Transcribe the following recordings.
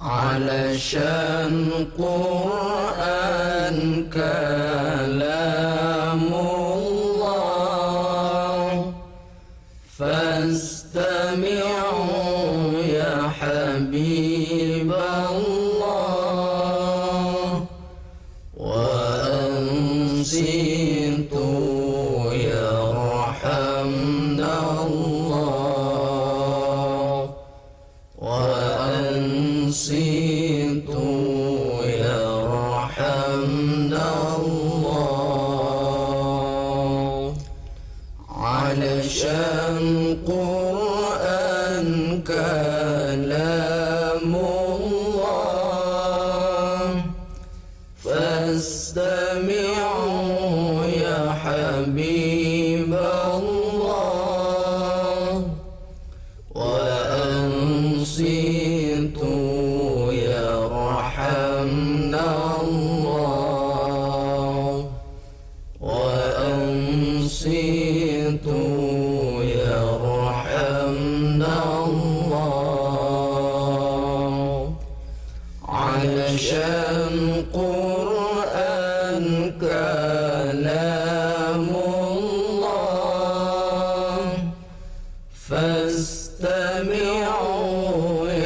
علشان قرآن كلام الله فاستمعوا يا حبيب الله وأنصتوا يرحمنا الله وأنصتوا يرحمنا الله علشان قرآن كلام الله فاستمعوا يا حبيب الله وأنصتوا يرحمنا الله وأنصتوا يرحمنا الله علشان قرآن كلام الله فاستمعوا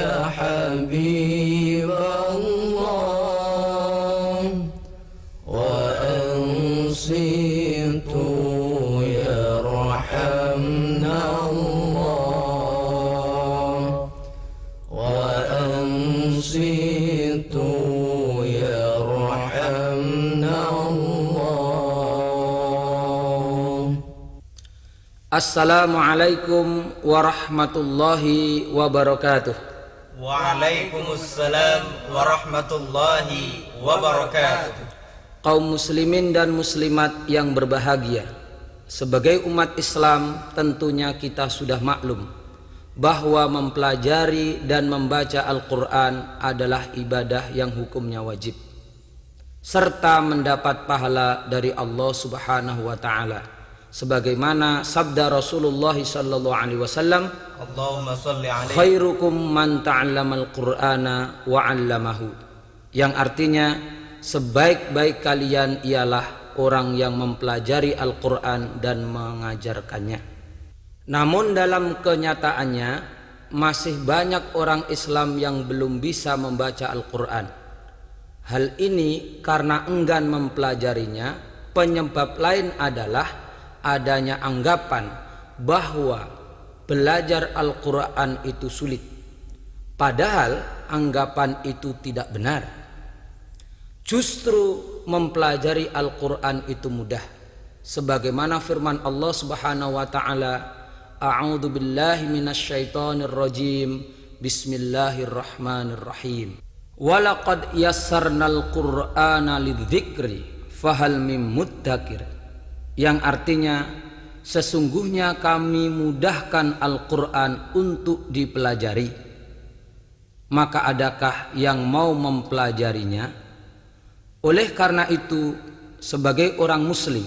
يا حبيب الله وأنصتوا يرحمنا الله وأنصتوا يرحمنا الله. Assalamualaikum warahmatullahi wabarakatuh. Waalaikumsalam warahmatullahi wabarakatuh. Kaum muslimin dan muslimat yang berbahagia, sebagai umat Islam tentunya kita sudah maklum bahwa mempelajari dan membaca Al-Quran adalah ibadah yang hukumnya wajib, serta mendapat pahala dari Allah Subhanahu wa Ta'ala, sebagaimana sabda Rasulullah sallallahu alaihi wasallam, Allahumma shalli alaihi, khairukum man ta'allamal Qur'ana wa 'allamahu, yang artinya sebaik-baik kalian ialah orang yang mempelajari Al-Quran dan mengajarkannya. Namun dalam kenyataannya masih banyak orang Islam yang belum bisa membaca Al-Quran. Hal ini karena enggan mempelajarinya. Penyebab lain adalah adanya anggapan bahwa belajar Al-Quran itu sulit. Padahal anggapan itu tidak benar. Justru mempelajari Al-Quran itu mudah, sebagaimana firman Allah Subhanahu wa Ta'ala, a'udzu billahi minasyaitonir rajim, bismillahirrahmanirrahim, walaqad yassarnal qur'ana lidzikri fahal mim muddakir, yang artinya sesungguhnya kami mudahkan Al-Quran untuk dipelajari, maka adakah yang mau mempelajarinya? Oleh karena itu, sebagai orang muslim,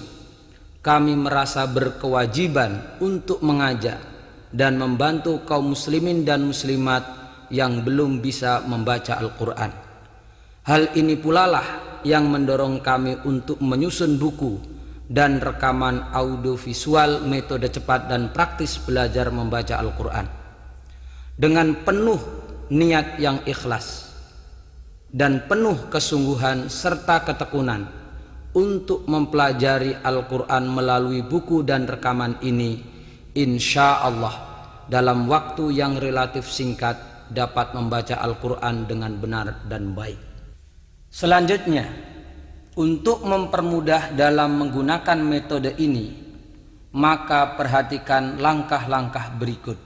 kami merasa berkewajiban untuk mengajak dan membantu kaum muslimin dan muslimat yang belum bisa membaca Al-Quran. Hal ini pula lah yang mendorong kami untuk menyusun buku dan rekaman audiovisual metode cepat dan praktis belajar membaca Al-Quran dengan penuh niat yang ikhlas dan penuh kesungguhan serta ketekunan untuk mempelajari Al-Quran melalui buku dan rekaman ini. Insya Allah dalam waktu yang relatif singkat dapat membaca Al-Quran dengan benar dan baik. Selanjutnya, untuk mempermudah dalam menggunakan metode ini, maka perhatikan langkah-langkah berikut.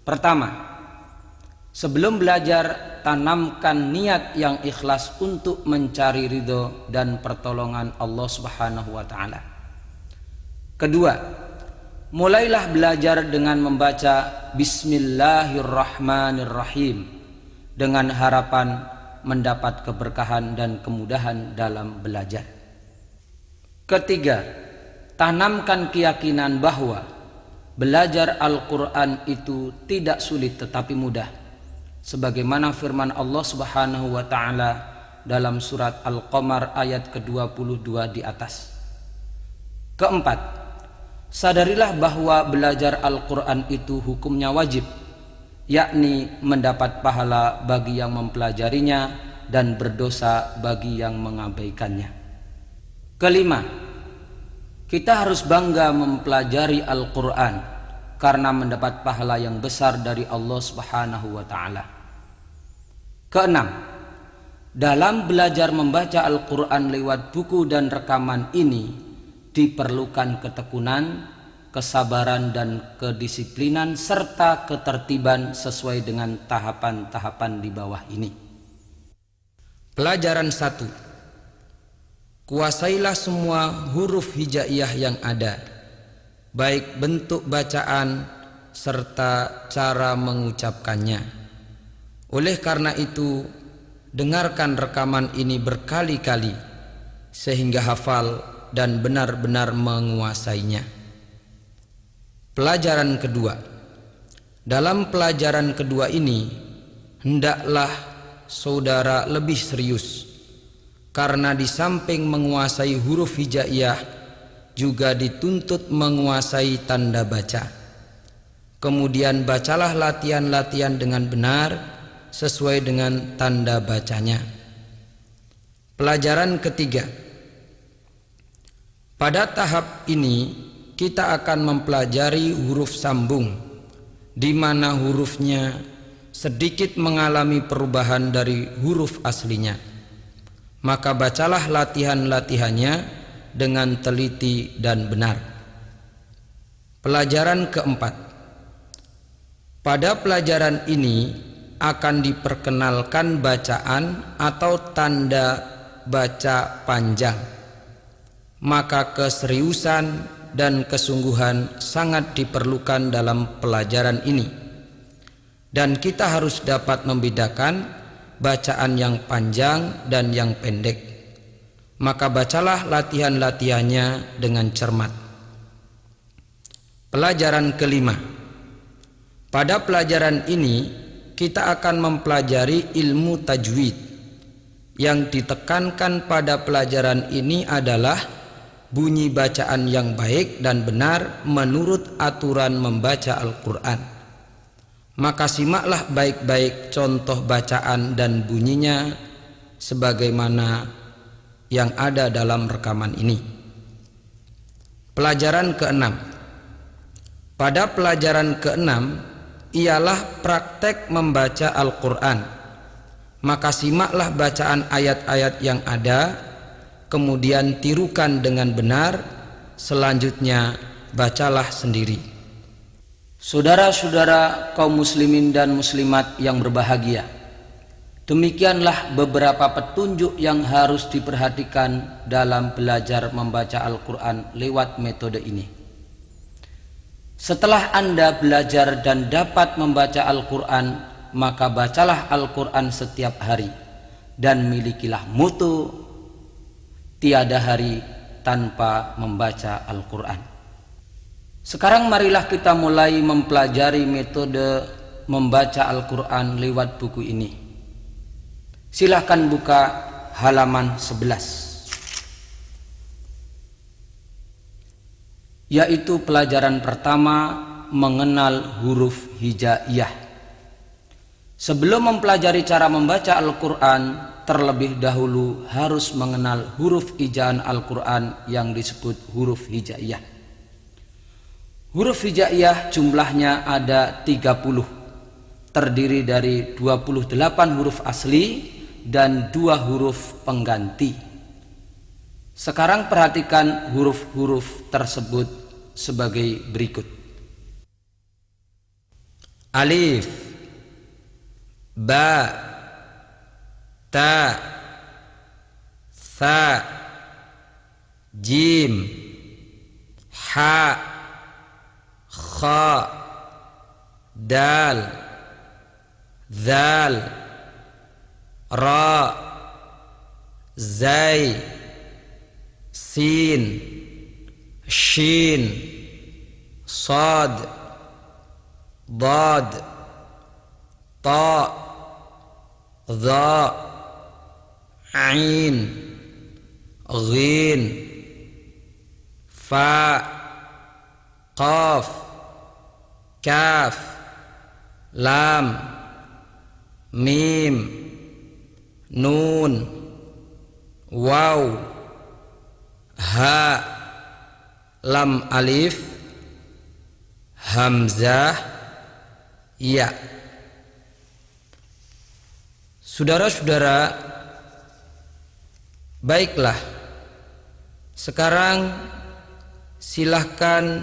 Pertama, sebelum belajar, tanamkan niat yang ikhlas untuk mencari ridho dan pertolongan Allah Subhanahu wa Ta'ala. Kedua, mulailah belajar dengan membaca Bismillahirrahmanirrahim dengan harapan mendapat keberkahan dan kemudahan dalam belajar. Ketiga, tanamkan keyakinan bahwa belajar Al-Quran itu tidak sulit tetapi mudah, sebagaimana firman Allah Subhanahu wa taala dalam surat Al-Qamar ayat ke-22 di atas. Keempat, sadarilah bahwa belajar Al-Quran itu hukumnya wajib, yakni mendapat pahala bagi yang mempelajarinya dan berdosa bagi yang mengabaikannya. Kelima, kita harus bangga mempelajari Al-Quran karena mendapat pahala yang besar dari Allah Subhanahu wa taala. Keenam, dalam belajar membaca Al-Quran lewat buku dan rekaman ini diperlukan ketekunan, kesabaran dan kedisiplinan serta ketertiban sesuai dengan tahapan-tahapan di bawah ini. Pelajaran 1. Kuasailah semua huruf hijaiyah yang ada, baik bentuk bacaan serta cara mengucapkannya. Oleh karena itu, dengarkan rekaman ini berkali-kali sehingga hafal dan benar-benar menguasainya. Pelajaran kedua. Dalam pelajaran kedua ini, hendaklah saudara lebih serius, karena di samping menguasai huruf hijaiyah juga dituntut menguasai tanda baca. Kemudian bacalah latihan-latihan dengan benar sesuai dengan tanda bacanya. Pelajaran ketiga. Pada tahap ini kita akan mempelajari huruf sambung, di mana hurufnya sedikit mengalami perubahan dari huruf aslinya. Maka bacalah latihan-latihannya dengan teliti dan benar. Pelajaran keempat. Pada pelajaran ini akan diperkenalkan bacaan atau tanda baca panjang. Maka keseriusan dan kesungguhan sangat diperlukan dalam pelajaran ini. Dan kita harus dapat membedakan bacaan yang panjang dan yang pendek. Maka bacalah latihan-latihannya dengan cermat. Pelajaran kelima. Pada pelajaran ini kita akan mempelajari ilmu tajwid. Yang ditekankan pada pelajaran ini adalah bunyi bacaan yang baik dan benar menurut aturan membaca Al-Quran. Maka simaklah baik-baik contoh bacaan dan bunyinya sebagaimana yang ada dalam rekaman ini. Pelajaran keenam. Pada pelajaran keenam ialah praktek membaca Al-Quran. Maka simaklah bacaan ayat-ayat yang ada, kemudian tirukan dengan benar, selanjutnya bacalah sendiri. Saudara-saudara kaum muslimin dan muslimat yang berbahagia, demikianlah beberapa petunjuk yang harus diperhatikan dalam belajar membaca Al-Quran lewat metode ini. Setelah Anda belajar dan dapat membaca Al-Quran, maka bacalah Al-Quran setiap hari dan milikilah mutu tiada hari tanpa membaca Al-Quran. Sekarang marilah kita mulai mempelajari metode membaca Al-Quran lewat buku ini. Silahkan buka halaman 11, yaitu pelajaran pertama, mengenal huruf hijaiyah. Sebelum mempelajari cara membaca Al-Quran, terlebih dahulu harus mengenal huruf ijaan Al-Quran yang disebut huruf hijaiyah. Huruf hijaiyah jumlahnya ada 30, terdiri dari 28 huruf asli dan 2 huruf pengganti. Sekarang perhatikan huruf-huruf tersebut sebagai berikut. Alif, ba, ta, tha, jim, ha, kha, dal, zal, ra, zai, sin, shin, sad, dad, ta, dha, ain, ghin, fa, qaf, kaf, lam, mim, nun, waw, ha, lam alif, hamzah, ya. Saudara-saudara, baiklah, sekarang silahkan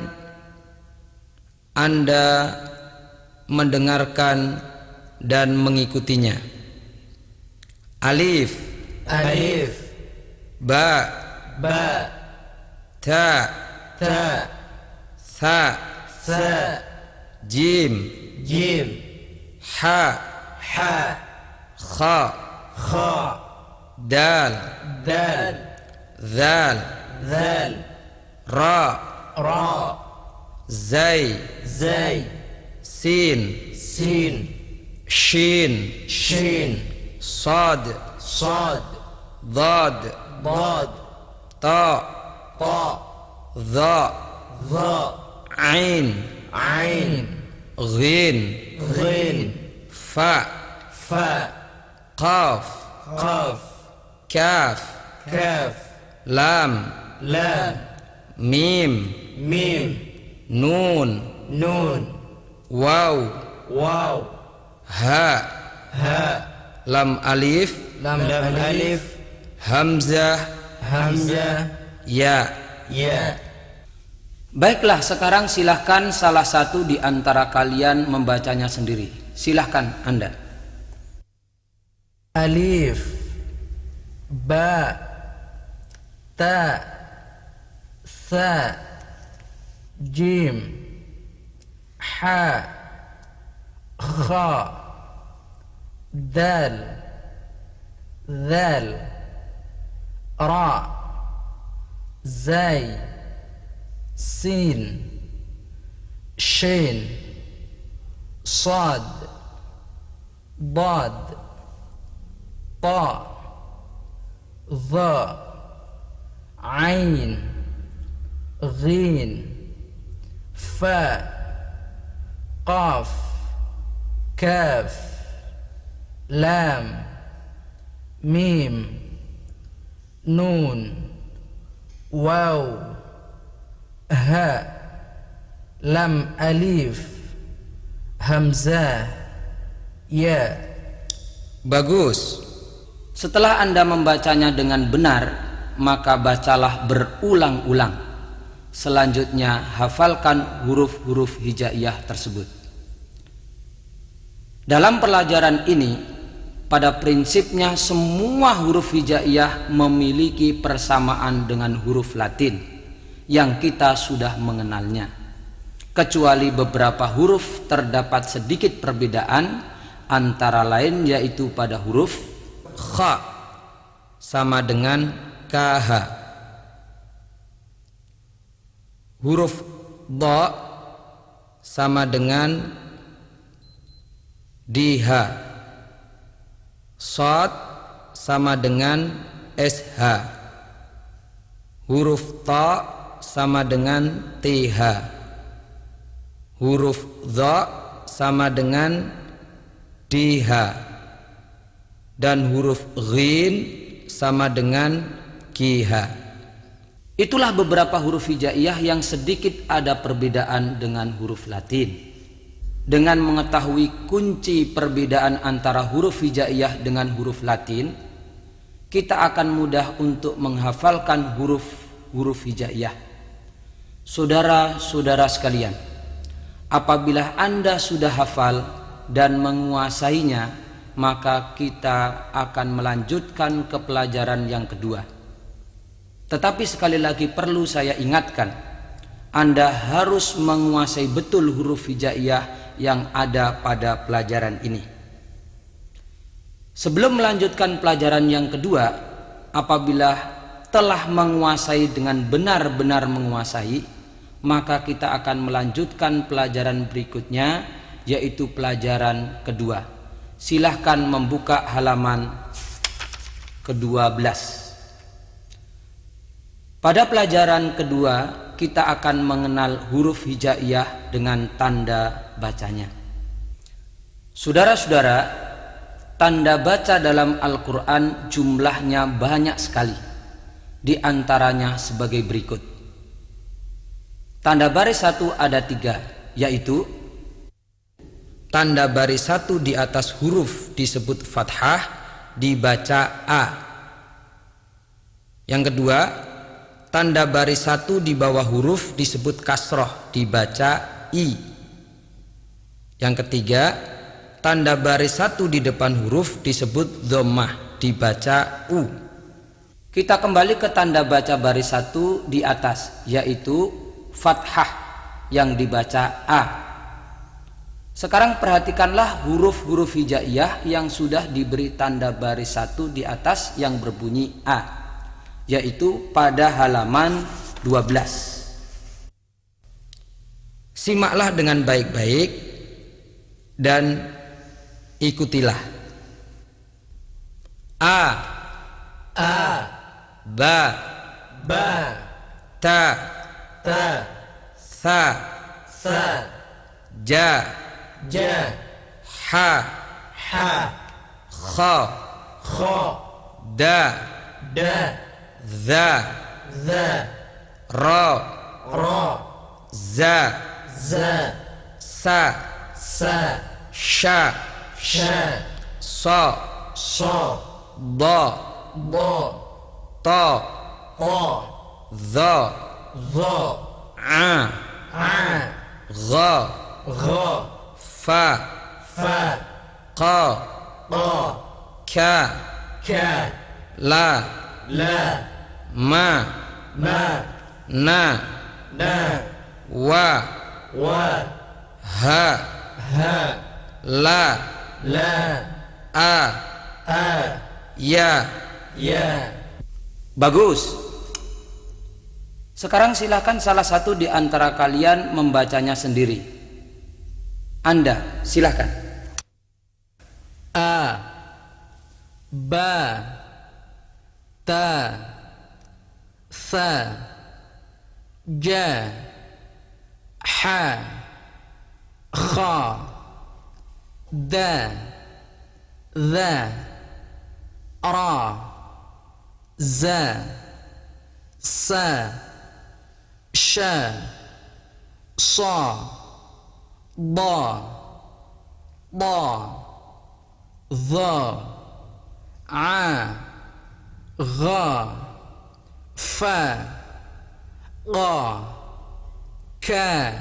Anda mendengarkan dan mengikutinya. Alif, alif, ba, ba, ta, ta, sa, sa, jim, jim, ha, ha, kha, kha, dal, dal, zal, zal, ra, ra, zai, zay, sin, sin, shin, shin, sad, sad, dad, dad, ta, ta, dha, dha, ain, ain, ghin, ghin, fa, fa, qaf, qaf, kaf, kaf, lam, lam, mim, mim, nun, nun, waw, waw, ha, ha, lam alif, lam alif, hamzah, hamzah, ya. ya. Baiklah, sekarang silahkan salah satu di antara kalian membacanya sendiri. Silahkan Anda. Alif, ba, ta, sa, jim, ha, kha, dal, zal, ra, zay, sin, shin, sad, ضاد طاء ظاء عين غين فاء قاف كاف لام ميم نون واو هاء لم أليف همزة ya. Bagus. Setelah Anda membacanya dengan benar, maka bacalah berulang-ulang. Selanjutnya hafalkan huruf-huruf hijaiyah tersebut. Dalam pelajaran ini, pada prinsipnya semua huruf hijaiyah memiliki persamaan dengan huruf Latin yang kita sudah mengenalnya. Kecuali beberapa huruf terdapat sedikit perbedaan, antara lain yaitu pada huruf kha sama dengan kh, huruf dha sama dengan diha, sad sama dengan sh, huruf ta sama dengan th, huruf dha sama dengan diha, dan huruf ghin sama dengan kiha. Itulah beberapa huruf hijaiyah yang sedikit ada perbedaan dengan huruf Latin. Dengan mengetahui kunci perbedaan antara huruf hijaiyah dengan huruf Latin, kita akan mudah untuk menghafalkan huruf-huruf hijaiyah. Saudara-saudara sekalian, apabila Anda sudah hafal dan menguasainya, maka kita akan melanjutkan ke pelajaran yang kedua. Tetapi sekali lagi perlu saya ingatkan, Anda harus menguasai betul huruf hijaiyah yang ada pada pelajaran ini. Sebelum melanjutkan pelajaran yang kedua, apabila telah menguasai dengan benar-benar menguasai, maka kita akan melanjutkan pelajaran berikutnya, yaitu pelajaran kedua. Silahkan membuka halaman ke-12. Pada pelajaran kedua, kita akan mengenal huruf hijaiyah dengan tanda bacanya. Saudara-saudara, tanda baca dalam Al-Quran jumlahnya banyak sekali. Di antaranya sebagai berikut. Tanda baris 1 ada 3, yaitu tanda baris 1 di atas huruf disebut fathah, dibaca A. Yang kedua, tanda baris 1 di bawah huruf disebut kasroh, dibaca I. Yang ketiga, tanda baris 1 di depan huruf disebut dhammah, dibaca U. Kita kembali ke tanda baca baris 1 di atas, yaitu fathah yang dibaca A. Sekarang perhatikanlah huruf-huruf hijaiyah yang sudah diberi tanda baris 1 di atas yang berbunyi A, yaitu pada halaman 12. Simaklah dengan baik-baik dan ikutilah. A, ba, ta, sa, ja, ha, kha, da, za, ra, za, sa, sha, sa, da, ta, za, a, gha, fa, qa, ka, la, ma, na, wa, ha, la, a, ya. Bagus. Sekarang silakan salah satu di antara kalian membacanya sendiri. Anda silakan. A, ba, ta, sa, ja, ha, kha, da, za, ra, za, sa, sha, sa, da, za, a, gha, fa, qa, ka,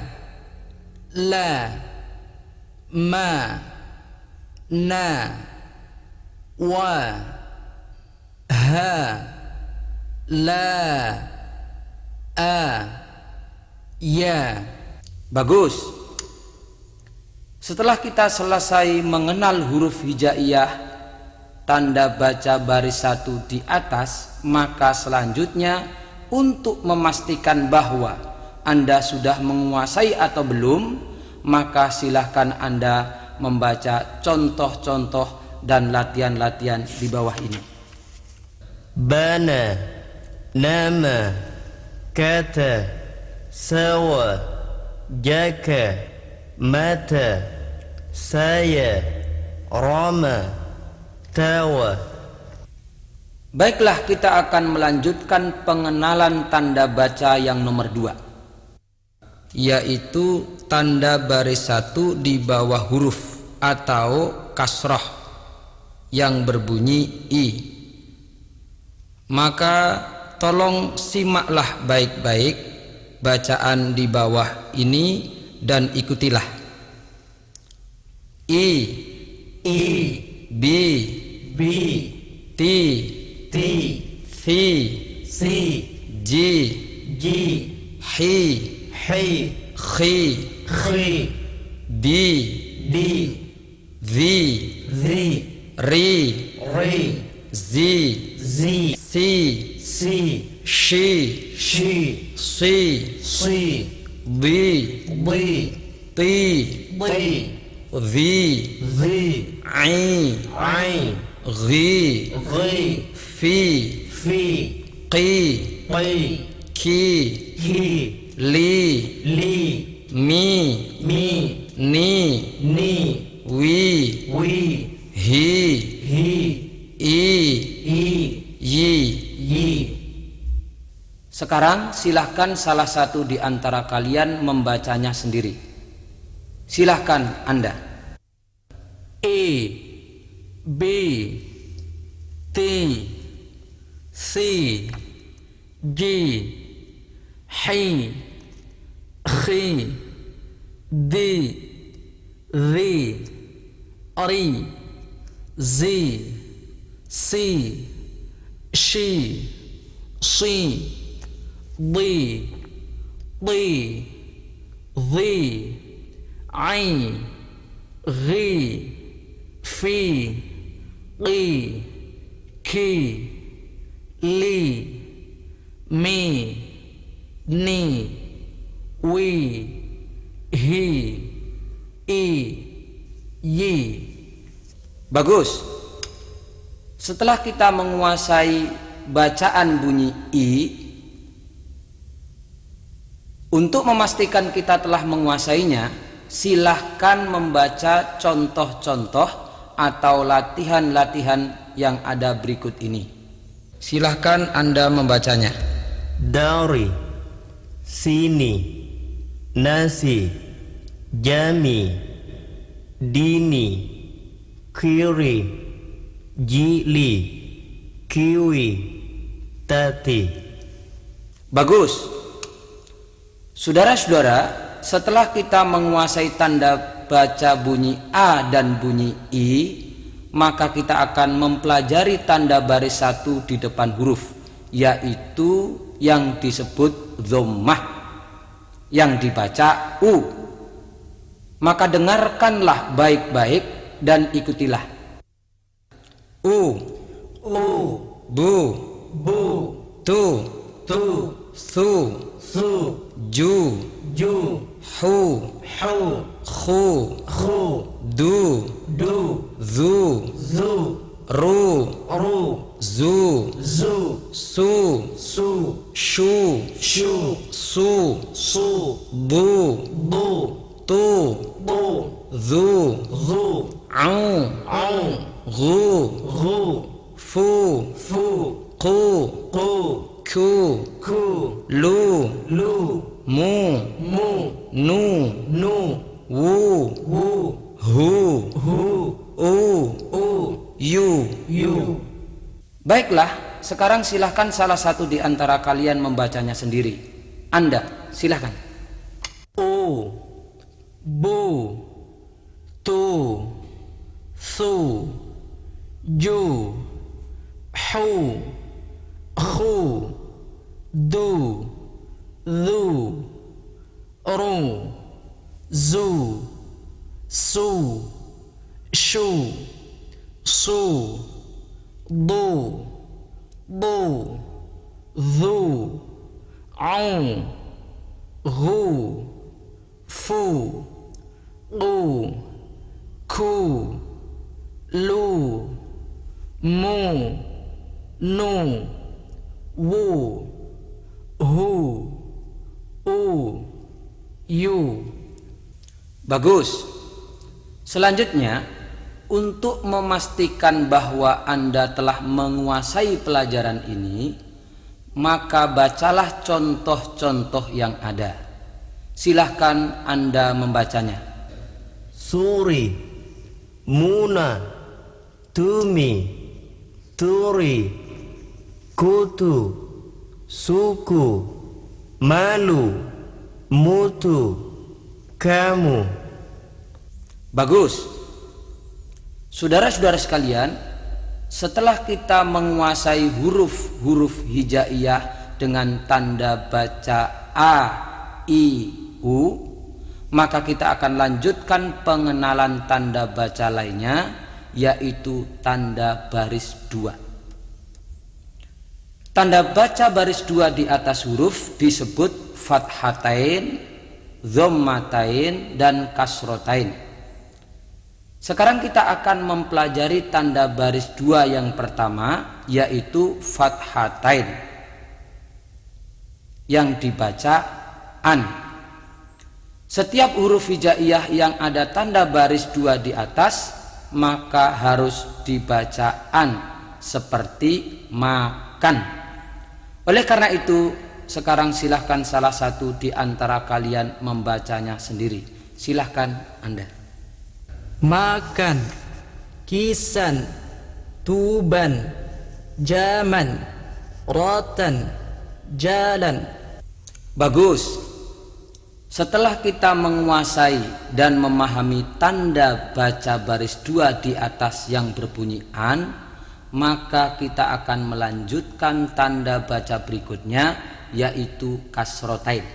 la, ma, na, wa, ha, la, a, ya. Bagus. Setelah kita selesai mengenal huruf hijaiyah tanda baca baris 1 di atas, maka selanjutnya untuk memastikan bahwa Anda sudah menguasai atau belum, maka silahkan Anda membaca contoh-contoh dan latihan-latihan di bawah ini. Bana, nama, kata, sawa, jaka, mata, saya, rama, tawa. Baiklah, kita akan melanjutkan pengenalan tanda baca yang nomor 2, yaitu tanda baris 1 di bawah huruf atau kasrah yang berbunyi I. Maka tolong simaklah baik-baik bacaan di bawah ini dan ikutilah. I, bi, ti, fi, ji, hi, khi, di, vi, ri, zi, si, shi, si, di, ti, zi, ain, ghi, fi, qi, ki, li, mi, ni, wi, hi, i, yi. Sekarang silahkan salah satu di antara kalian membacanya sendiri. Silahkan Anda. A, B, T, C, G, H, K, D, Z, R, Z, C, Sh, Sh, D, D, Z, I, G, F, G, K, L, M, N, W, H, I, Y. Bagus. Setelah kita menguasai bacaan bunyi I, untuk memastikan kita telah menguasainya, silahkan membaca contoh-contoh atau latihan-latihan yang ada berikut ini. Silahkan Anda membacanya. dari, sini, nasi, jami, dini, kiri, jili, kiwi, tati. Bagus. Saudara-saudara, setelah kita menguasai tanda baca bunyi A dan bunyi I, maka kita akan mempelajari tanda baris satu di depan huruf, yaitu yang disebut dhammah, yang dibaca U. Maka dengarkanlah baik-baik dan ikutilah. U, bu, tu, su, ju, hu, khu, du, zu, ru, zu, su, shu, su, bu, tu, zu, au, ghu, fu, qu, ku, lu, mu, nu, wu, hu, yu. Baiklah, sekarang silahkan salah satu di antara kalian membacanya sendiri. Anda, silahkan. O, bu, tu, su, ju, hu, khu, du, zu, ru, zu, su, shu, su, du, zu, au, ghu, fu, qu, ku, lu, mu, nu, wu, hu, yu. Bagus. Selanjutnya, untuk memastikan bahwa Anda telah menguasai pelajaran ini, maka bacalah contoh-contoh yang ada. Silahkan Anda membacanya. Suri, muna, tumi, turi, kutu, suku, malu, mutu, kamu. Bagus. Saudara-saudara sekalian, setelah kita menguasai huruf-huruf hijaiyah dengan tanda baca A, I, U, maka kita akan lanjutkan pengenalan tanda baca lainnya, yaitu tanda baris 2. Tanda baca baris 2 di atas huruf disebut fathatain, dhammatain, dan kasrotain. Sekarang kita akan mempelajari tanda baris 2 yang pertama, yaitu fathatain yang dibaca an. Setiap huruf hijaiyah yang ada tanda baris 2 di atas maka harus dibaca an, seperti makan. Oleh karena itu, sekarang silahkan salah satu di antara kalian membacanya sendiri. Silahkan Anda. Makan, kisan, tuban, jaman, rotan, jalan. Bagus. Setelah kita menguasai dan memahami tanda baca baris 2 di atas yang berbunyi an, maka kita akan melanjutkan tanda baca berikutnya, yaitu kasrotain.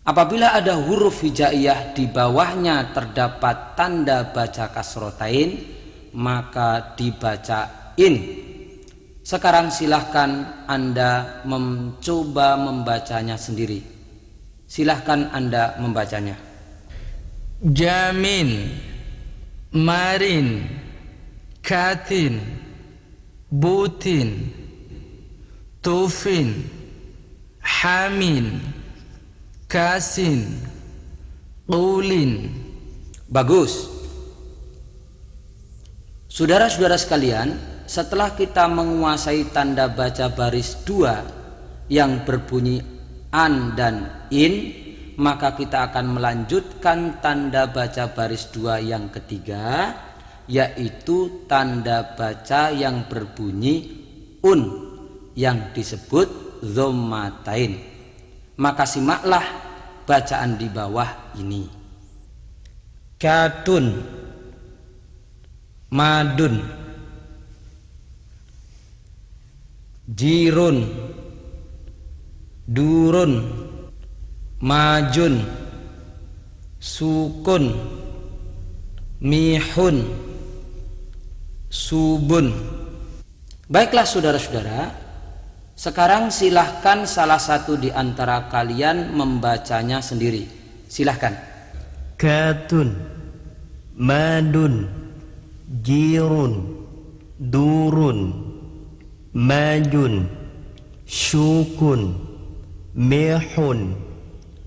Apabila ada huruf hijaiyah di bawahnya terdapat tanda baca kasrotain, maka dibaca in. Sekarang silahkan Anda mencoba membacanya sendiri. Silahkan Anda membacanya. Jamin, marin, katin, butin, tufin, hamin, kasin, qulin. Bagus. Saudara-saudara sekalian, setelah kita menguasai tanda baca baris 2 yang berbunyi an dan in, maka kita akan melanjutkan tanda baca baris 2 yang ketiga, yaitu tanda baca yang berbunyi un yang disebut dhammatain. Maka simaklah bacaan di bawah ini. Katun, madun, jirun, durun, majun, sukun, mihun, subun. Baiklah saudara-saudara, sekarang silahkan salah satu di antara kalian membacanya sendiri. Silahkan. Katun, madun, jirun, durun, majun, syukun, mehun,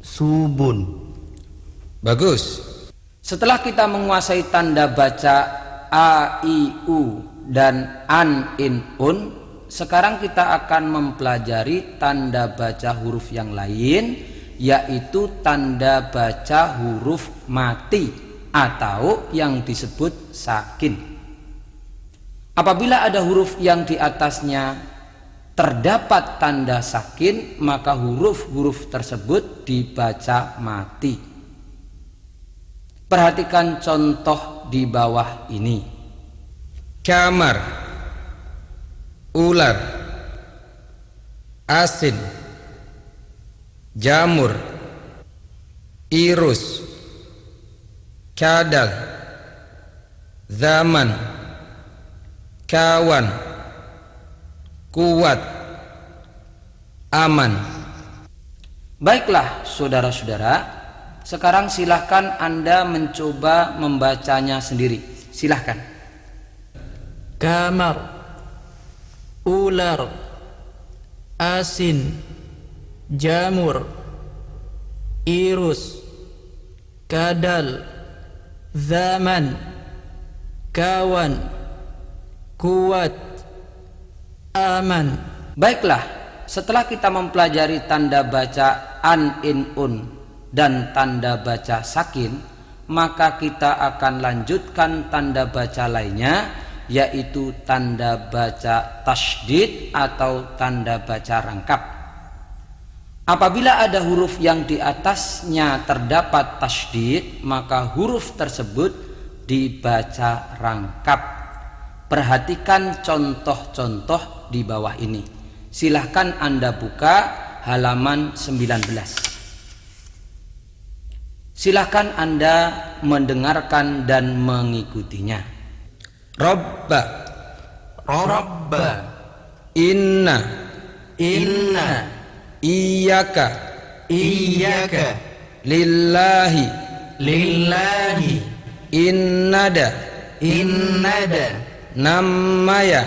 subun. Bagus. Setelah kita menguasai tanda baca a, i, u dan an, in, un, sekarang kita akan mempelajari tanda baca huruf yang lain, yaitu tanda baca huruf mati atau yang disebut sakin. Apabila ada huruf yang di atasnya terdapat tanda sakin, maka huruf-huruf tersebut dibaca mati. Perhatikan contoh di bawah ini. Kamar, ular, asin, jamur, irus, kadal, zaman, kawan, kuat, aman. Baiklah saudara-saudara, sekarang silahkan Anda mencoba membacanya sendiri. Silahkan. Kamar, ular, asin, jamur, irus, kadal, zaman, kawan, kuat, aman. Baiklah, setelah kita mempelajari tanda baca an, in, un dan tanda baca sakin, maka kita akan lanjutkan tanda baca lainnya, yaitu tanda baca tasydid atau tanda baca rangkap. Apabila ada huruf yang di atasnya terdapat tasydid, maka huruf tersebut dibaca rangkap. Perhatikan contoh-contoh di bawah ini. Silahkan Anda buka halaman 19. Silahkan Anda mendengarkan dan mengikutinya. Robba, Rabba, inna, inna, iyaka, iyyaka, lillahi, lillahi, innada, innada, nammaya,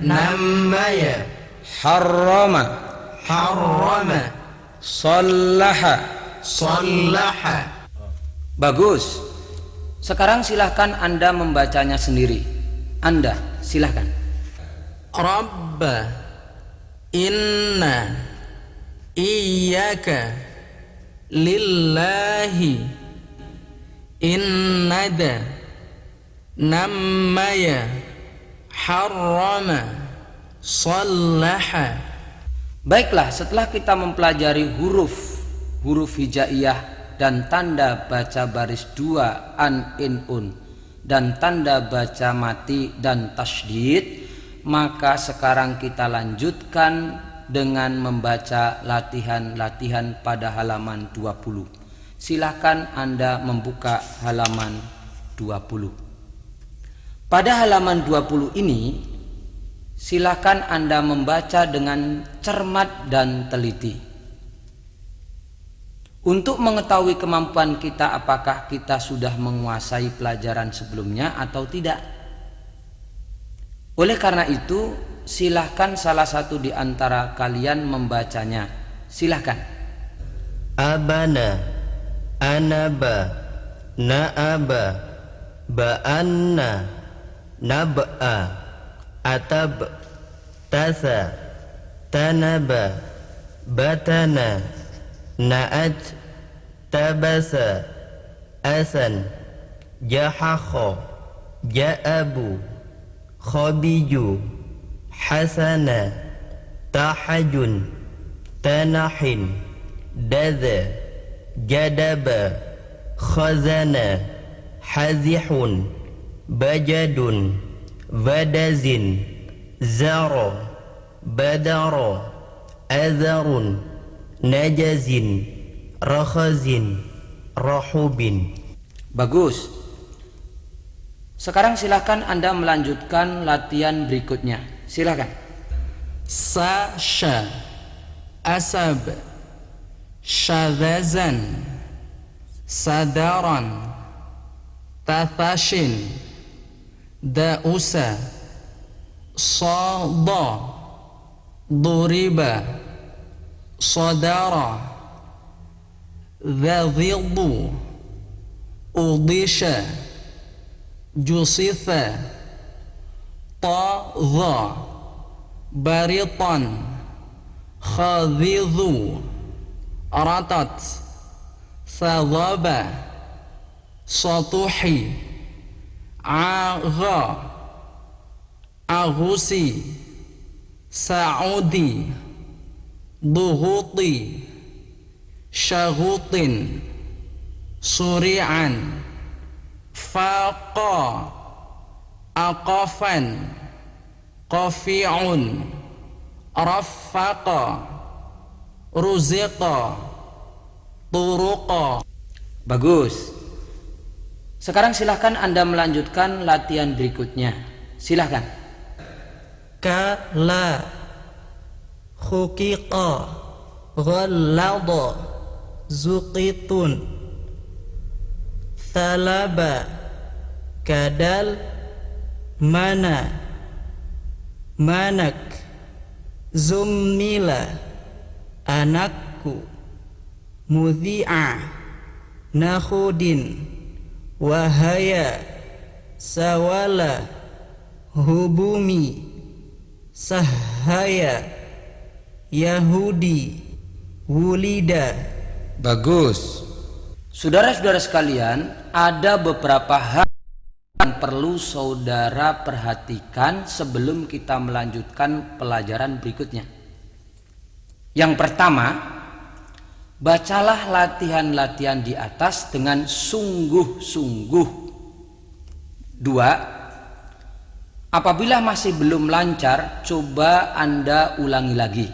nammaya, harrama, harrama, sallaha. sallaha. Bagus. Sekarang silahkan Anda membacanya sendiri. Anda silahkan. Rabba, inna, iyyaka, lillahi, innada, nammaya, harrama, sallaha. Baiklah, setelah kita mempelajari huruf hijaiyah dan tanda baca baris dua an, in, un, dan tanda baca mati dan tasydid, maka sekarang kita lanjutkan dengan membaca latihan-latihan pada halaman 20. Silakan Anda membuka halaman 20. Pada halaman 20 ini, silakan Anda membaca dengan cermat dan teliti. Untuk mengetahui kemampuan kita, apakah kita sudah menguasai pelajaran sebelumnya atau tidak. Oleh karena itu, silahkan salah satu di antara kalian membacanya. Silahkan. Abana, anaba, naaba, ba'anna, nab'a, atab, tasa, tanaba, batana, na'at, tabasa, asan, jahakho, ja'abu, khabiju, hasana, tahajun, tanahin, dada, jadaba, khazana, hazihun, bajadun, vadazin, zaro, badaro, azarun, najazin, rakhazin, rahubin. Bagus. Sekarang silakan Anda melanjutkan latihan berikutnya. Silakan. Sasha, asab, syadazan, sadaran, tathashin, dausa, sada, duriba, sadara, dhadhidu, udisha, jusitha, tadha, baritan, khadhidhu, ratat, thadhaba, satuhi, agha, aghusi, sa'udi, duhuti, syagutin, suri'an, faqa, aqafan, qafi'un, raffaqa, ruziqa, turuqa. Bagus. Sekarang silahkan Anda melanjutkan latihan berikutnya. Silahkan. Kala, khuqiqa, ghallada, zuqitun, thalaba, kadal, mana, manak, zummila, anakku, mudhi'a, nakhudin, wahaya, sawala, hubumi, sahaya, yahudi, wulida. Bagus. Saudara-saudara sekalian, ada beberapa hal yang perlu saudara perhatikan sebelum kita melanjutkan pelajaran berikutnya. Yang pertama, bacalah latihan-latihan di atas dengan sungguh-sungguh. Dua, apabila masih belum lancar, coba Anda ulangi lagi.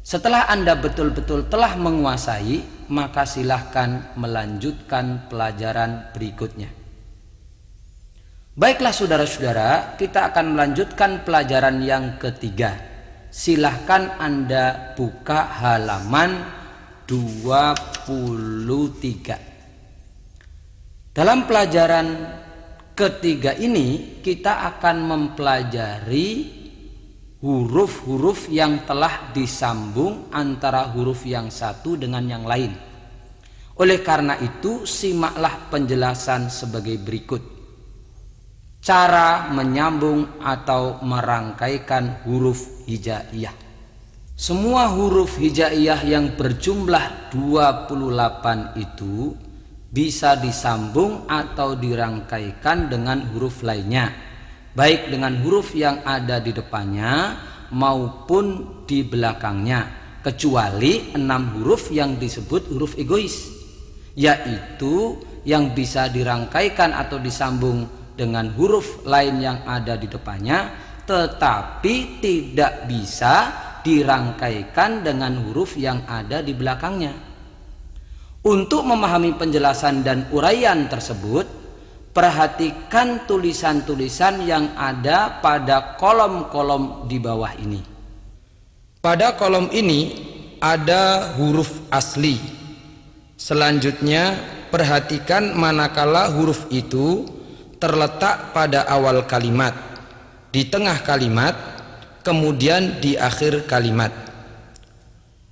Setelah Anda betul-betul telah menguasai, maka silahkan melanjutkan pelajaran berikutnya. Baiklah saudara-saudara, kita akan melanjutkan pelajaran yang ketiga. Silahkan Anda buka halaman 23. Dalam pelajaran ketiga ini kita akan mempelajari huruf-huruf yang telah disambung antara huruf yang satu dengan yang lain. Oleh karena itu, simaklah penjelasan sebagai berikut. Cara menyambung atau merangkaikan huruf hijaiyah. Semua huruf hijaiyah yang berjumlah 28 itu bisa disambung atau dirangkaikan dengan huruf lainnya, baik dengan huruf yang ada di depannya maupun di belakangnya, kecuali 6 huruf yang disebut huruf egois, yaitu yang bisa dirangkaikan atau disambung dengan huruf lain yang ada di depannya, tetapi tidak bisa dirangkaikan dengan huruf yang ada di belakangnya. Untuk memahami penjelasan dan uraian tersebut, perhatikan tulisan-tulisan yang ada pada kolom-kolom di bawah ini. Pada kolom ini ada huruf asli. Selanjutnya, perhatikan manakala huruf itu terletak pada awal kalimat, di tengah kalimat, kemudian di akhir kalimat.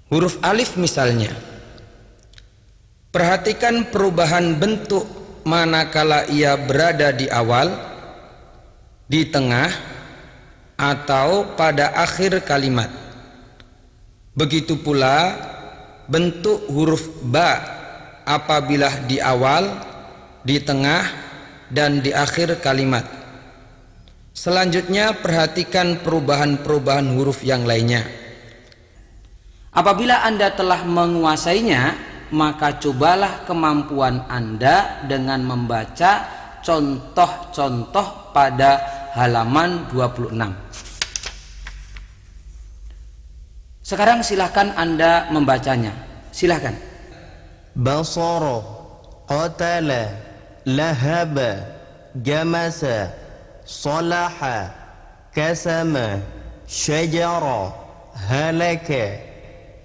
Huruf alif misalnya. Perhatikan perubahan bentuk manakala ia berada di awal, di tengah, atau pada akhir kalimat. Begitu pula bentuk huruf ba apabila di awal, di tengah, dan di akhir kalimat. Selanjutnya perhatikan perubahan-perubahan huruf yang lainnya. Apabila Anda telah menguasainya, maka cobalah kemampuan Anda dengan membaca contoh-contoh pada halaman 26. Sekarang silahkan Anda membacanya. Silahkan. Basara, qatala, lahaba, jamasa, salaha, kasama, syajara, halaka,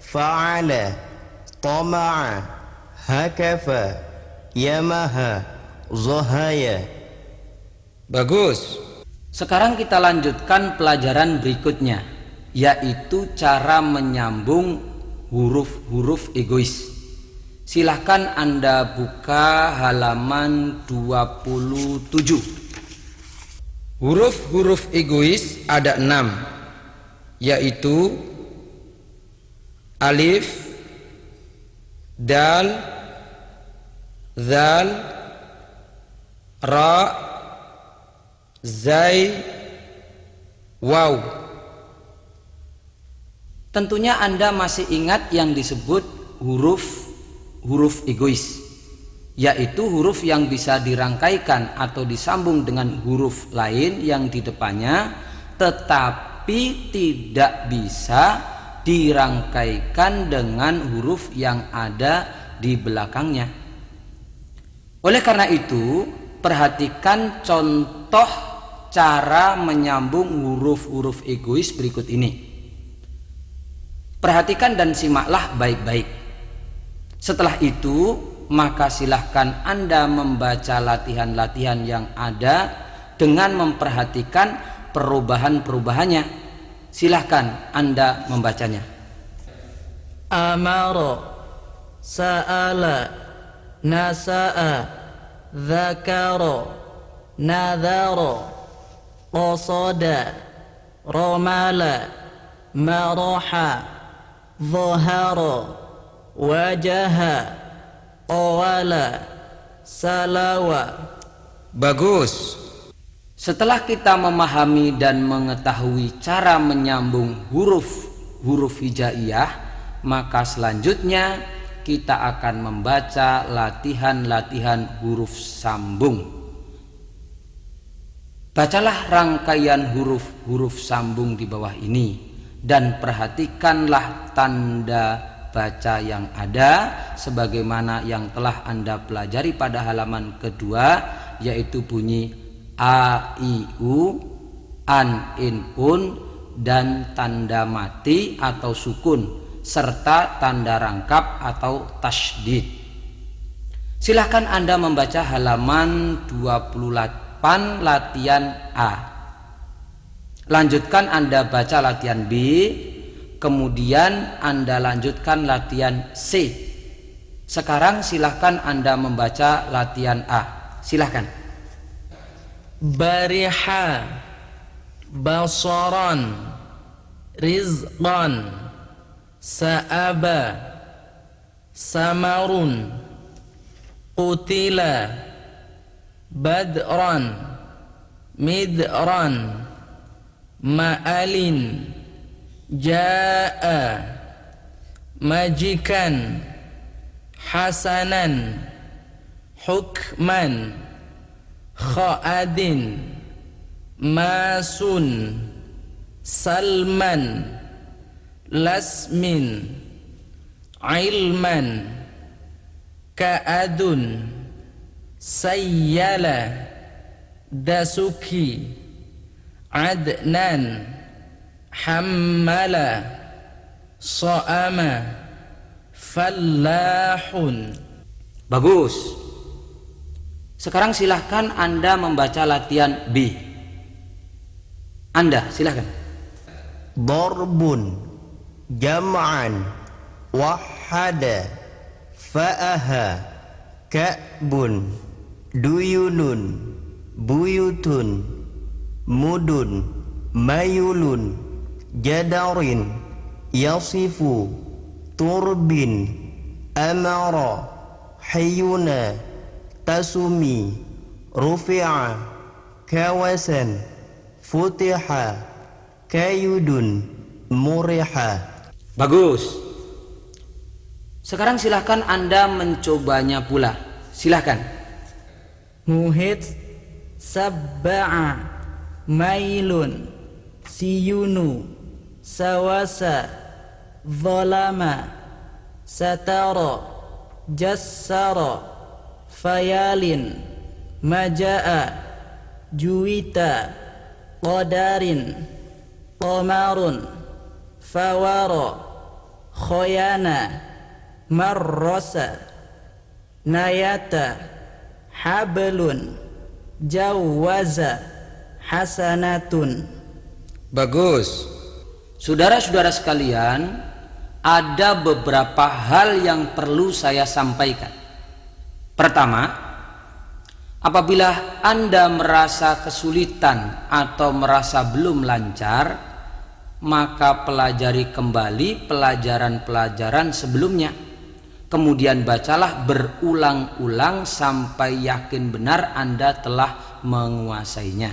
fa'ala, طمع هكف يمه زهايا. Bagus. Sekarang kita lanjutkan pelajaran berikutnya, yaitu cara menyambung huruf-huruf egois. Silahkan Anda buka halaman 27. Huruf-huruf egois ada 6, yaitu alif, dal, zal, ra, zai, waw. Tentunya Anda masih ingat yang disebut huruf egois, yaitu huruf yang bisa dirangkaikan atau disambung dengan huruf lain yang di depannya, tetapi tidak bisa dirangkaikan dengan huruf yang ada di belakangnya. Oleh karena itu, perhatikan contoh cara menyambung huruf-huruf egois berikut ini. Perhatikan dan simaklah baik-baik. Setelah itu, maka silahkan Anda membaca latihan-latihan yang ada dengan memperhatikan perubahan-perubahannya. Silahkan Anda membacanya. Amara, sa'ala, nasa'a, dzakara, nadhara, qasada, ramala, maraha, dhahara, wajaha, qawala, salawa. Bagus. Setelah kita memahami dan mengetahui cara menyambung huruf hijaiyah, maka selanjutnya kita akan membaca latihan-latihan huruf sambung. Bacalah rangkaian huruf-huruf sambung di bawah ini dan perhatikanlah tanda baca yang ada sebagaimana yang telah Anda pelajari pada halaman kedua, yaitu bunyi a, i, u, an, in, un, dan tanda mati atau sukun serta tanda rangkap atau tasydid. Silahkan Anda membaca halaman 28 latihan A. Lanjutkan Anda baca latihan B, kemudian Anda lanjutkan latihan C. Sekarang silahkan Anda membaca latihan A. Silahkan. Bariha, basaran, rizqan, sa'aba, samarun, qutila, badran, midran, ma'alin, ja'a, majikan, hasanan, hukman, kha'adin, masun, salman, lasmin, ilman, ka'adun, sayyala, dasuki, adnan, hammala, sa'ama, fallahun. Bagus. Sekarang silahkan Anda membaca latihan B. Anda silahkan. Darbun, jam'an, wahada, fa'aha, ka'bun, duyunun, buyutun, mudun, mayulun, jadarin, yasifu, turbin, amara, hayuna, tasumi, rufi'a, kawasan, futiha, kayudun, muriha. Bagus. Sekarang silahkan Anda mencobanya pula. Silahkan. Muhit, sabba'a, mailun, siyunu, sawasa, zalama, satara, jassara, fayalin, maja'a, juwita, qadarin, qamarun, fawara, khoyana, marrosa, nayata, hablun, jawaza, hasanatun. Bagus. Saudara-saudara sekalian, ada beberapa hal yang perlu saya sampaikan. Pertama, apabila Anda merasa kesulitan atau merasa belum lancar, maka pelajari kembali pelajaran-pelajaran sebelumnya. Kemudian bacalah berulang-ulang sampai yakin benar Anda telah menguasainya.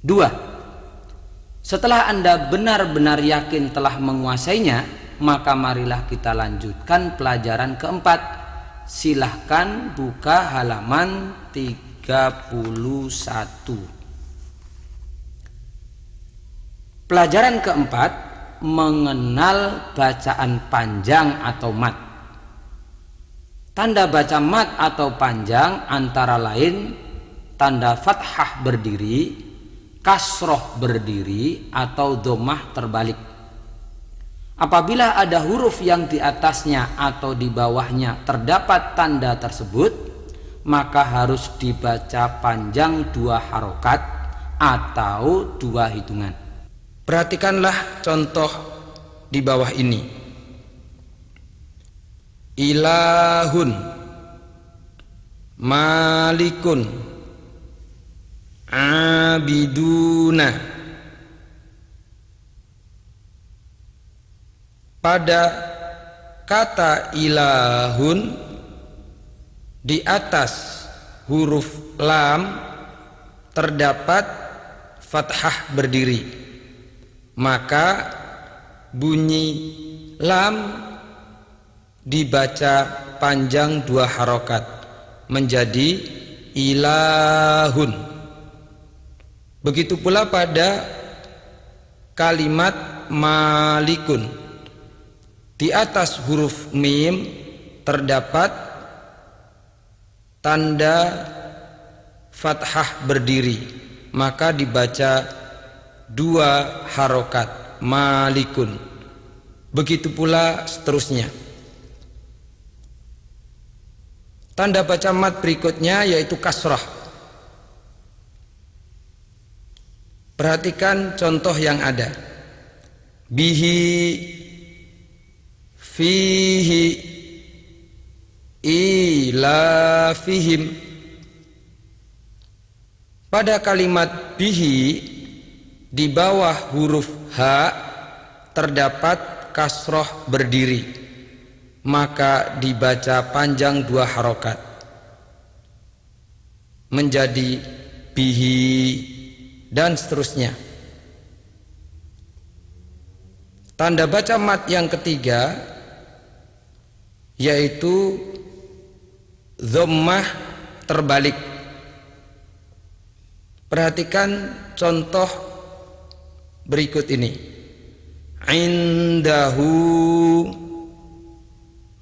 2. Setelah Anda benar-benar yakin telah menguasainya, maka marilah kita lanjutkan pelajaran keempat. Silahkan buka halaman 31. Pelajaran keempat, mengenal bacaan panjang atau mat. Tanda baca mat atau panjang antara lain tanda fathah berdiri, kasroh berdiri, atau dhammah terbalik. Apabila ada huruf yang di atasnya atau di bawahnya terdapat tanda tersebut, maka harus dibaca panjang 2 harokat atau 2 hitungan. Perhatikanlah contoh di bawah ini. Ilahun, malikun, abiduna. Pada kata ilahun, di atas huruf lam terdapat fathah berdiri, maka bunyi lam dibaca panjang 2 harokat menjadi ilahun. Begitu pula pada kalimat malikun, di atas huruf mim terdapat tanda fathah berdiri, maka dibaca 2 harokat, malikun. Begitu pula seterusnya. Tanda baca mat berikutnya yaitu kasrah. Perhatikan contoh yang ada. Bihi, fihi, ila fihim. Pada kalimat bihi di bawah huruf H terdapat kasroh berdiri, maka dibaca panjang 2 harokat menjadi bihi dan seterusnya. Tanda baca mat yang ketiga yaitu dhammah terbalik. Perhatikan contoh berikut ini. Indahu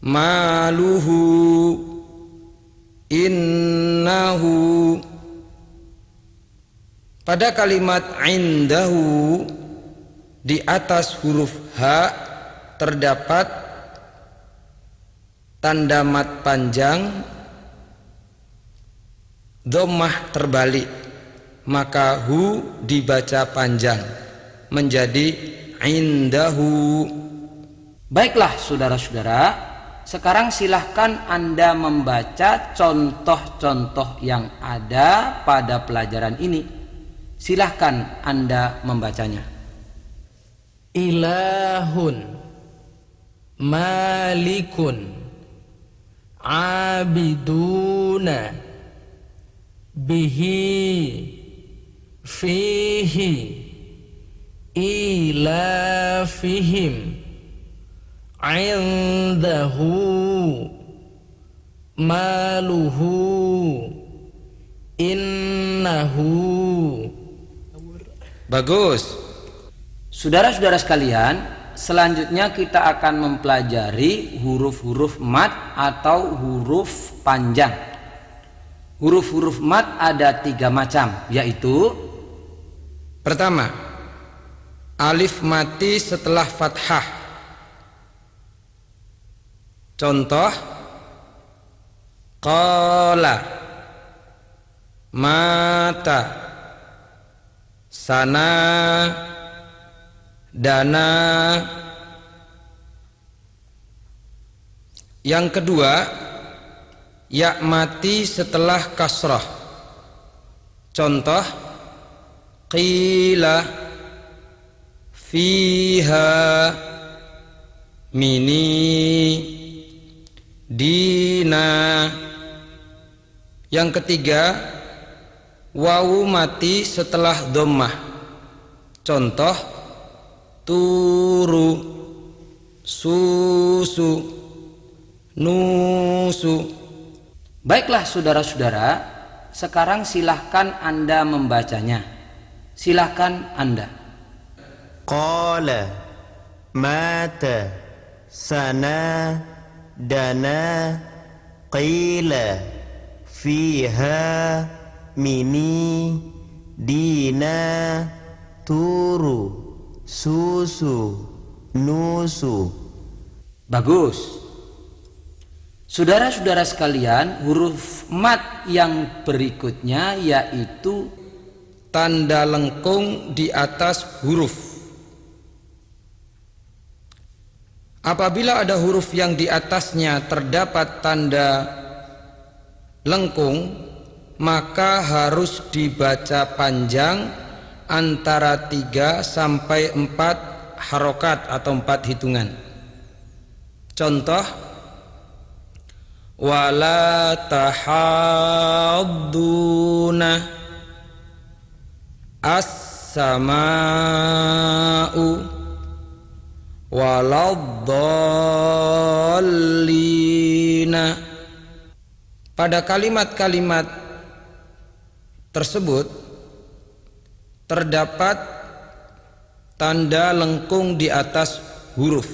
maluhu innahu. Pada kalimat indahu di atas huruf H terdapat tanda mat panjang dhammah terbalik, maka hu dibaca panjang menjadi indahu. Baiklah saudara-saudara, sekarang silahkan Anda membaca contoh-contoh yang ada pada pelajaran ini. Silahkan Anda membacanya. Ilahun, malikun, abiduna, bihi, fihi, ila fihim, indahu, maluhu, innahu. Bagus. Saudara-saudara sekalian, selanjutnya kita akan mempelajari huruf-huruf mat atau huruf panjang. Huruf-huruf mat ada 3 macam, yaitu Pertama, alif mati setelah fathah. Contoh, qala, mata, sana, dana. Yang kedua, ya mati setelah kasrah. Contoh, qila, fiha, mini, dina. Yang ketiga, wawu mati setelah dhammah. Contoh, turu, susu, nusu. Baiklah saudara-saudara, sekarang silahkan Anda membacanya. Silahkan Anda. Qala, mata, sana, dana, qila, fiha, mini, dina, turu, susu, nusu. Bagus. Saudara-saudara sekalian, huruf mat yang berikutnya yaitu tanda lengkung di atas huruf. Apabila ada huruf yang di atasnya terdapat tanda lengkung, maka harus dibaca panjang antara 3 sampai 4 harokat atau 4 hitungan. Contoh, wala tahadduna, as-sama'u, waladdallina. Pada kalimat-kalimat tersebut terdapat tanda lengkung di atas huruf.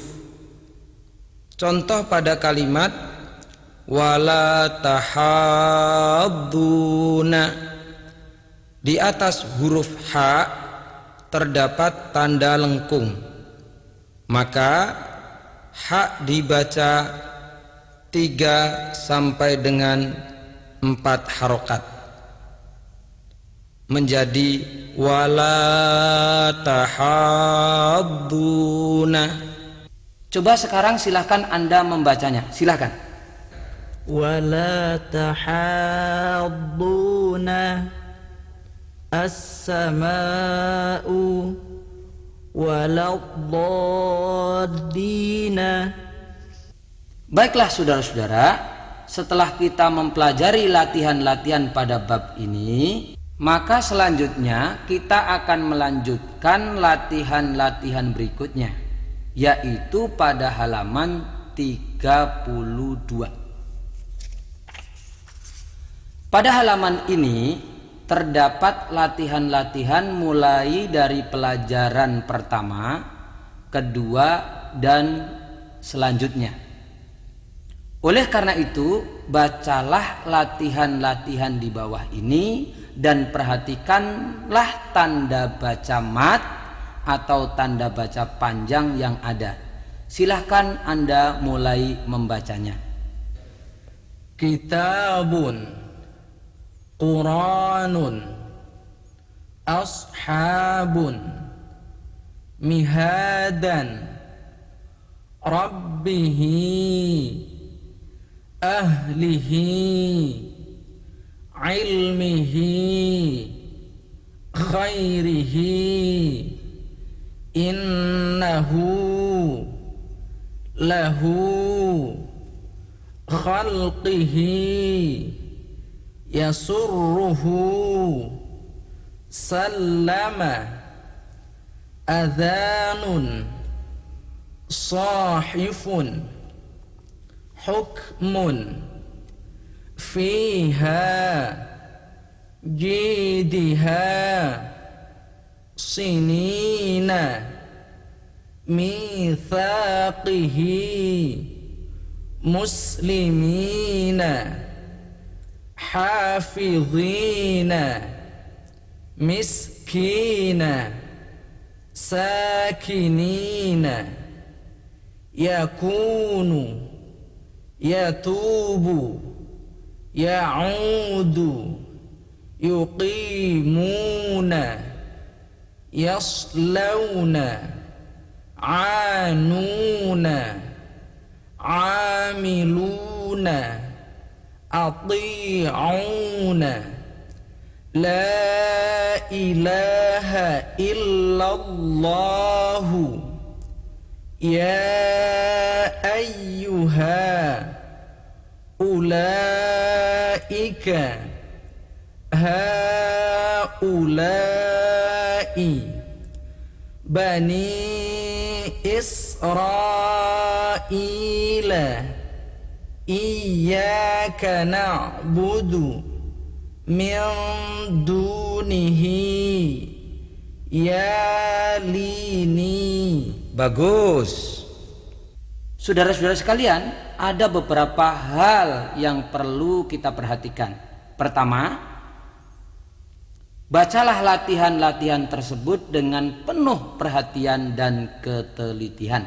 Contoh pada kalimat wala tahadduna, di atas huruf H terdapat tanda lengkung, maka H dibaca 3 sampai dengan 4 harokat menjadi wala tahadduna. Coba sekarang silahkan Anda membacanya. Silahkan. ولا تحاضون السماء ولا الضالين. Baiklah saudara-saudara, setelah kita mempelajari latihan-latihan pada bab ini, maka selanjutnya kita akan melanjutkan latihan-latihan berikutnya, yaitu pada halaman 32. Pada halaman ini terdapat latihan-latihan mulai dari pelajaran pertama, kedua, dan selanjutnya. Oleh karena itu, bacalah latihan-latihan di bawah ini dan perhatikanlah tanda baca mat atau tanda baca panjang yang ada. Silahkan Anda mulai membacanya. Kitabun Quranun Ashabun Mihadan Rabbihi Ahlihi Ilmihi Khairihi Innahu Lahu Khalqihi Yasurruhu Sallama Adhanun Sahifun Hukmun Fiha Jidiha Sinina Mithaqihi Muslimina Hafidhina Miskina Sakinina Yakunu Yatubu Ya'udu Yuqimuna Yaslawna Anuna Amiluna Ati'una La ilaha illallahu Ya ayyuha Ulaika Haulai Bani Israila Iyyaka na'budu min dunihi yalini. Bagus. Saudara-saudara sekalian, ada beberapa hal yang perlu kita perhatikan. Pertama, bacalah latihan-latihan tersebut dengan penuh perhatian dan ketelitian.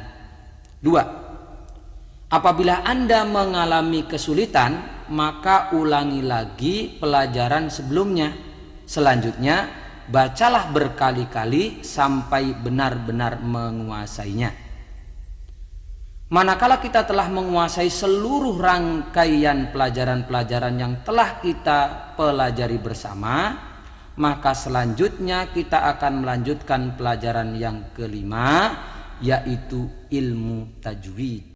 2. Apabila Anda mengalami kesulitan, maka ulangi lagi pelajaran sebelumnya. Selanjutnya, bacalah berkali-kali sampai benar-benar menguasainya. Manakala kita telah menguasai seluruh rangkaian pelajaran-pelajaran yang telah kita pelajari bersama, maka selanjutnya kita akan melanjutkan pelajaran yang kelima, yaitu ilmu tajwid.